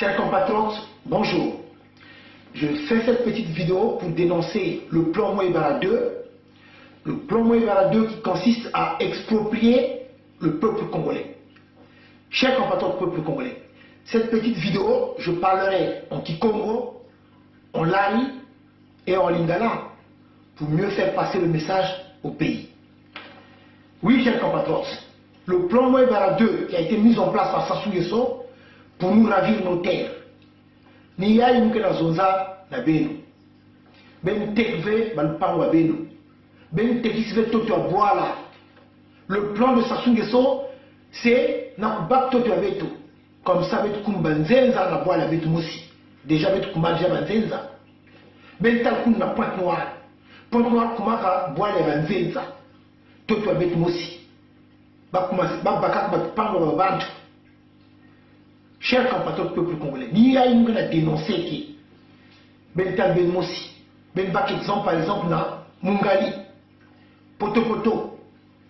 Chers compatriotes, bonjour. Je fais cette petite vidéo pour dénoncer le plan Mouébara 2. Le plan Mouébara 2 qui consiste à exproprier le peuple congolais. Chers compatriotes peuple congolais, cette petite vidéo, je parlerai en Kikongo, en Lari et en Lingala pour mieux faire passer le message au pays. Oui, chers compatriotes, le plan Mouébara 2 qui a été mis en place par Sassou Nguesso pour nous ravir nos terres. Ni ya yimke na zonza na beno. Ben tekve balpango beno. Ben tekisve toto aboala. Le plan de Sassou Nguesso, c'est na kubak toto abeto. Comme ça betu kumbanzenza na boala betu mosi. Déjà betu kumanja banzenza. Ben tal kun na pointe noire. Pointe noire kumaka boala banzenza. Toto abetu mosi. Bakak batpango babantu. Chers compatriotes peuple congolais, ni a une dénoncé qui ben tal ben mosi ben bak exemple par exemple na mungali poto poto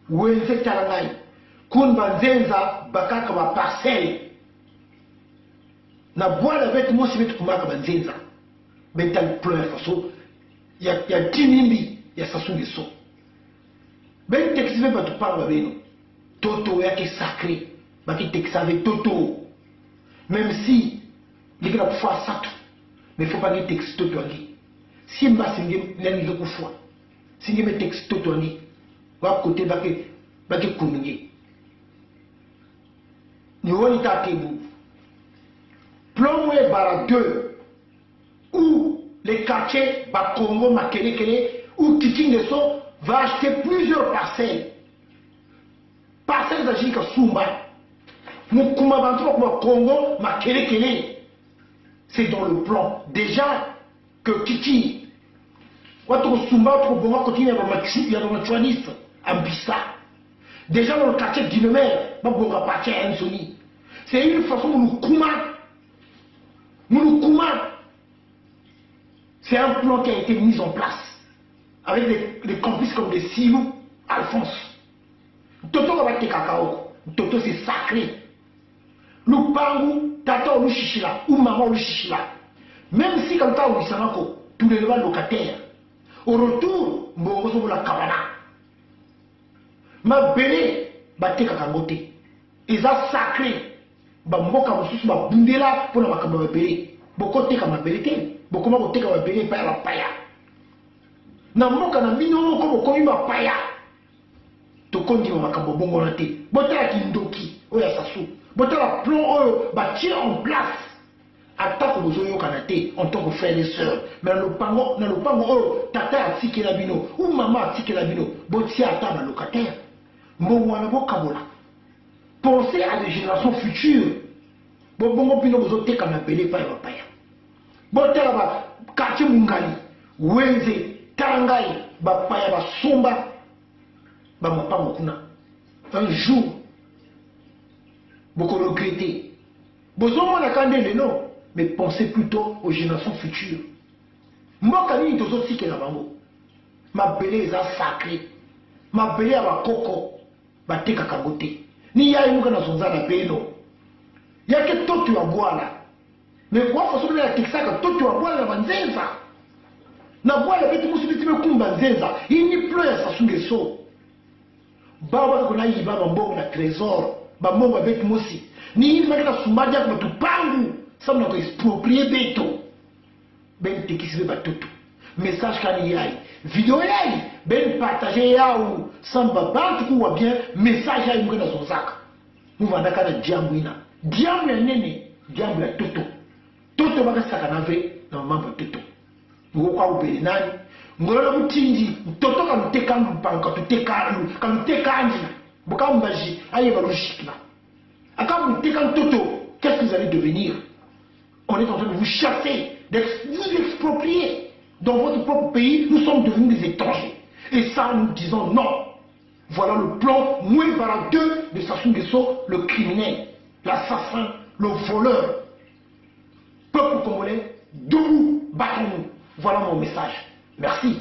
wenze talangai kun banzenza bakaka ba parcelle na boala bet mosi bet kumaka banzenza ben tal plan faso ya tinimbi ya Sassou Nguesso ben texte ba tu parle beno toto yake sacré baki texte avec toto. Même si les gens font ça, mais il ne faut pas que les textes soient si je suis un peu fois, si je suis texte tout je vais côté de communiquer. Nous avons été plan Mouébara 2 où les quartiers Bakongo, Makelekele, où Kiki Nguesso va acheter plusieurs parcelles. Parcelles d'Agir Soumba. Congo, c'est dans le plan. Déjà que Kiki, déjà dans le quartier d'Inemer, c'est une façon c'est un plan qui a été mis en place avec des complices comme des Silou, Alphonse. Toto Toto c'est sacré. Lupangu, tata ou chichila, ou maman ou chichila. Même si comme ça ou sanako, tous les locataires. Au retour, moroso la kabana. Ma belle, batte kakangote. Ils ont sacré. Mboka mususu ba bundela pour la makamba belle. Boko te kama belete. Boko ma te kama belle pa la paya. Na mboka na bino ko boko ima paya. To kondi makamba bongo na te. Botala kindoki, oya Sassou. Botala plan bâtir en place. Attaque aux oyo kanate en tant que frères et sœurs. Mais le pango, tata a tiqué la bino, ou maman a tiqué la bino. Botia à table locataire. Mouanabo kabola. Pensez à des générations futures. Bongo pino bozote comme appelé par la paya. Botala ba quartier mungali, wenze, tarangai, ba paya ba somba, ba mapango kuna. Un jour, beaucoup regretter. Besoin de non, mais pensez plutôt aux générations futures. Moi, quand il y a des aussi qui la bango, ma belle est sacrée, ma belle est à coco, ma te kakagote. Ni ya une kana sonza la beno. Il y a que toi tu as boire là. Mais quoi, façon de la texte que toi tu as boire la banzenza. Na boire la bête musu me kumba banzenza. Il n'y plus à Sassou Nguesso. Baba ko na yiba bambo na trésor. Bamongo avec mosi ni il m'a sumbadia kwa tupangu ça m'a exproprié beto ben tekisibe batoto message kani yai vidéo yai ben partager yao samba bantu kuwa bien message yai mukena zonzaka muvanda kana diambuina diambu nene diambu la toto baka saka na ve na mambo toto ngo kwa ubeli nani ngolo mutinji toto kamutekangu panka tutekalu kamutekanji Bokambaji, aïe logique là. Qu'est-ce que vous allez devenir? On est en train de vous chasser, de vous exproprier. Dans votre propre pays, nous sommes devenus des étrangers. Et ça, nous disons non. Voilà le plan Mouébara 2 de Sassou Nguesso, le criminel, l'assassin, le voleur. Peuple congolais, debout, battons-nous. Voilà mon message. Merci.